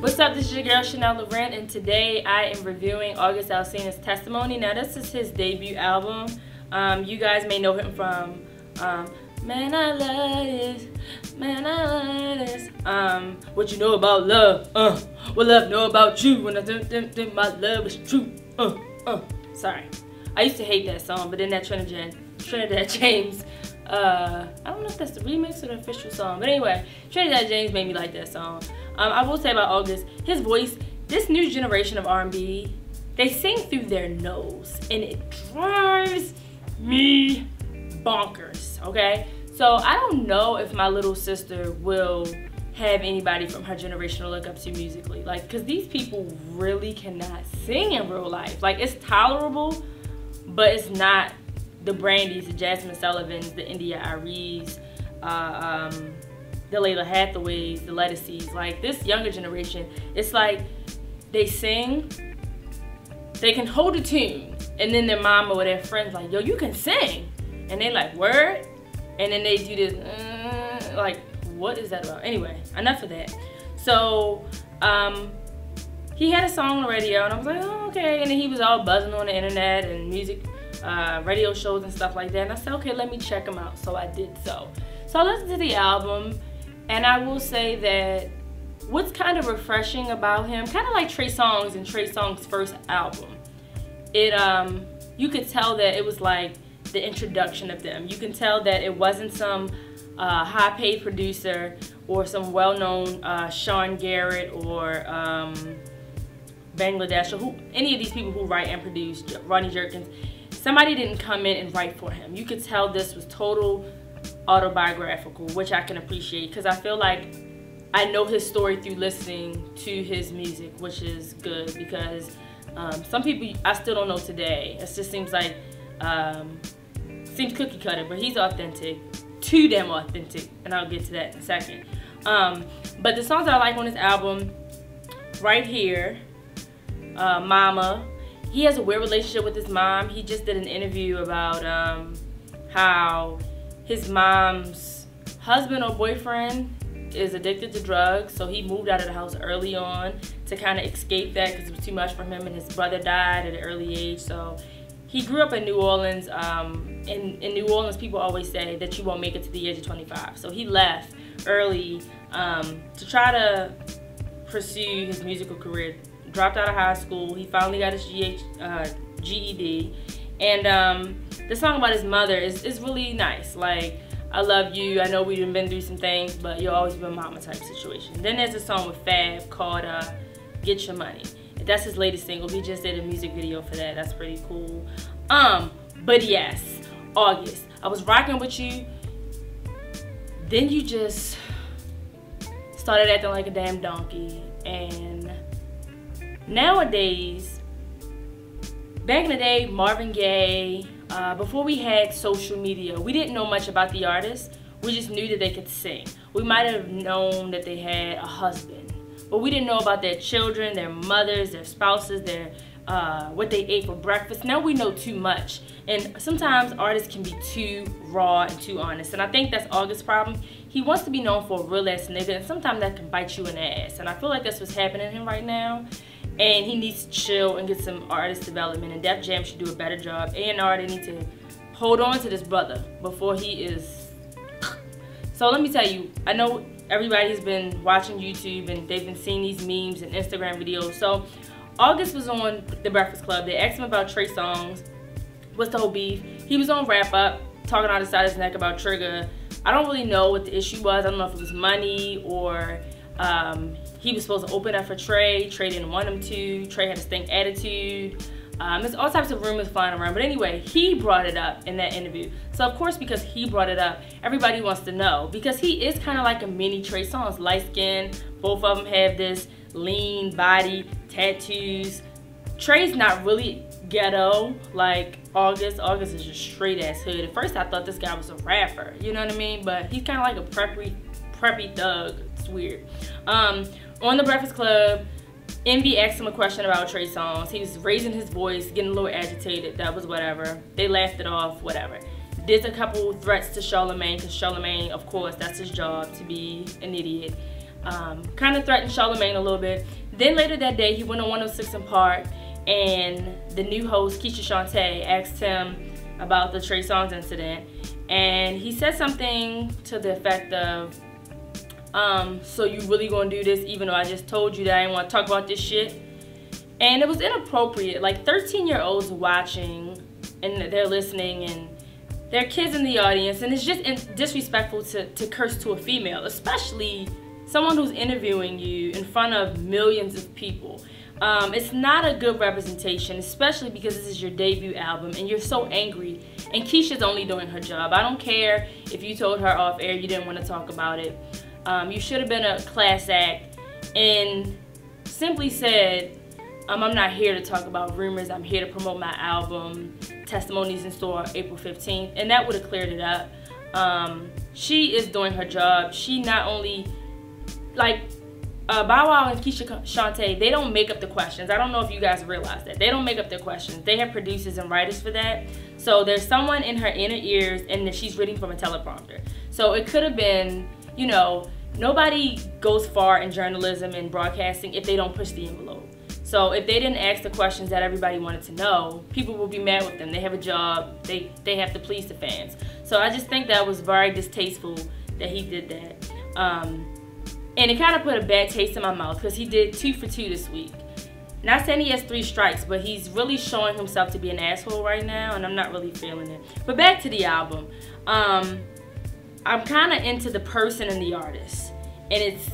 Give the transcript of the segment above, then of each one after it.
What's up, this is your girl Chanel Laurent, and today I am reviewing August Alsina's Testimony. Now this is his debut album. You guys may know him from Man I Love This, Man I Love This, What You Know About Love, What Love Know About You, When I think my love is true, Sorry, I used to hate that song, but then that Trinidad James, I don't know if that's the remix or the official song, but anyway, Trinidad James made me like that song. I will say about August, his voice, this new generation of R&B, they sing through their nose, and it drives me bonkers, okay? So I don't know if my little sister will have anybody from her generation to look up to musically, like, because these people really cannot sing in real life. Like, it's tolerable, but it's not the Brandys, the Jasmine Sullivans, the India Aries, the Layla Hathaways, the Lettuceys. Like, this younger generation, it's like they sing, they can hold a tune, and then their mama or their friends like, yo, you can sing, and they like, word, and then they do this, like, what is that about? Anyway, enough of that. So he had a song on the radio, and I was like, oh, okay, and then he was all buzzing on the internet and music radio shows and stuff like that, and I said, okay, let me check him out. So I did so I listened to the album, and I will say that what's kind of refreshing about him, kind of like Trey Songz and Trey Songz' first album, you could tell that it was like the introduction of them. You can tell that it wasn't some high-paid producer or some well-known Sean Garrett or Bangladesh, or any of these people who write and produce, Rodney Jerkins. Somebody didn't come in and write for him. You could tell this was total autobiographical, which I can appreciate, because I feel like I know his story through listening to his music, which is good, because some people I still don't know today. It just seems like, seems cookie cutter, but he's authentic, too damn authentic, and I'll get to that in a second. But the songs that I like on this album, right here, Mama. He has a weird relationship with his mom. He just did an interview about how his mom's husband or boyfriend is addicted to drugs, so he moved out of the house early on to kind of escape that because it was too much for him, and his brother died at an early age. So he grew up in New Orleans. In New Orleans, people always say that you won't make it to the age of 25. So he left early to try to pursue his musical career. Dropped out of high school. He finally got his GED, and the song about his mother is really nice. Like, I love you, I know we've been through some things, but you'll always be a mama type situation. Then there's a song with Fab called Get Your Money. That's his latest single. He just did a music video for that. That's pretty cool. But yes, August, I was rocking with you, then you just started acting like a damn donkey. And nowadays, back in the day, Marvin Gaye, before we had social media, we didn't know much about the artists. We just knew that they could sing. We might have known that they had a husband, but we didn't know about their children, their mothers, their spouses, their what they ate for breakfast. Now we know too much, and sometimes artists can be too raw and too honest, and I think that's August's problem. He wants to be known for a real ass nigga, and sometimes that can bite you in the ass, and I feel like that's what's happening to him right now. And he needs to chill and get some artist development, and Def Jam should do a better job. A&R, they need to hold on to this brother before he is. So let me tell you, I know everybody's been watching YouTube and they've been seeing these memes and Instagram videos. So August was on The Breakfast Club. They asked him about Trey Songz. What's the whole beef? He was on Wrap Up, talking out the side of his neck about Trigger. I don't really know what the issue was. I don't know if it was money or he was supposed to open up for Trey. Trey didn't want him to. Trey had a stink attitude. There's all types of rumors flying around. But anyway, he brought it up in that interview. So of course, because he brought it up, everybody wants to know. Because he is kind of like a mini Trey Songz. Light skin. Both of them have this lean body, tattoos. Trey's not really ghetto like August. August is just straight ass hood. At first I thought this guy was a rapper. You know what I mean? But he's kind of like a preppy thug. It's weird. On The Breakfast Club, Envy asked him a question about Trey Songz. He was raising his voice, getting a little agitated. That was whatever. They laughed it off, whatever. Did a couple threats to Charlamagne, because Charlamagne, of course, that's his job, to be an idiot. kind of threatened Charlamagne a little bit. Then later that day, he went on 106 & Park, and the new host, Keisha Shantae, asked him about the Trey Songz incident, and he said something to the effect of, so you really gonna do this even though I just told you that I didn't want to talk about this shit? And it was inappropriate. Like, 13-year-olds watching, and they're listening, and there are kids in the audience, and it's just disrespectful to curse to a female, especially someone who's interviewing you in front of millions of people. It's not a good representation, especially because this is your debut album and you're so angry, and Keisha's only doing her job. I don't care if you told her off air you didn't want to talk about it. You should have been a class act and simply said, I'm not here to talk about rumors, I'm here to promote my album. Testimonies in store April 15th, and that would have cleared it up. She is doing her job. She not only, like, Bow Wow and Keisha Shantae, they don't make up the questions. I don't know if you guys realize that. They don't make up their questions. They have producers and writers for that. So there's someone in her inner ears, and she's reading from a teleprompter. So it could have been, you know, nobody goes far in journalism and broadcasting if they don't push the envelope. So if they didn't ask the questions that everybody wanted to know, people will be mad with them. They have a job. They have to please the fans. So I just think that was very distasteful that he did that. And it kind of put a bad taste in my mouth because he did 2 for 2 this week. Not saying he has 3 strikes, but he's really showing himself to be an asshole right now, and I'm not really feeling it. But back to the album. I'm kind of into the person and the artist, and it's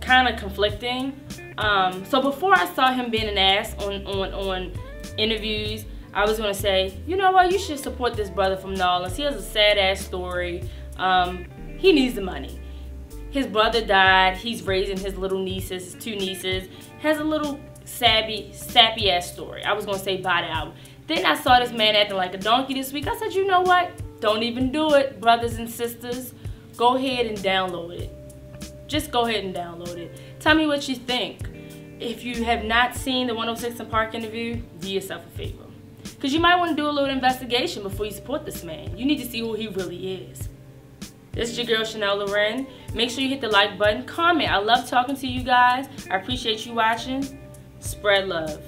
kind of conflicting. So before I saw him being an ass on interviews, I was gonna say, you know what, you should support this brother from New Orleans. He has a sad ass story. He needs the money. His brother died. He's raising his little nieces, his 2 nieces. Has a little sappy ass story. I was gonna say buy the album. Then I saw this man acting like a donkey this week. I said, you know what? Don't even do it, brothers and sisters. Go ahead and download it. Just go ahead and download it. Tell me what you think. If you have not seen the 106 & Park interview, do yourself a favor. Because you might want to do a little investigation before you support this man. You need to see who he really is. This is your girl, Chanel Loren. Make sure you hit the like button. Comment. I love talking to you guys. I appreciate you watching. Spread love.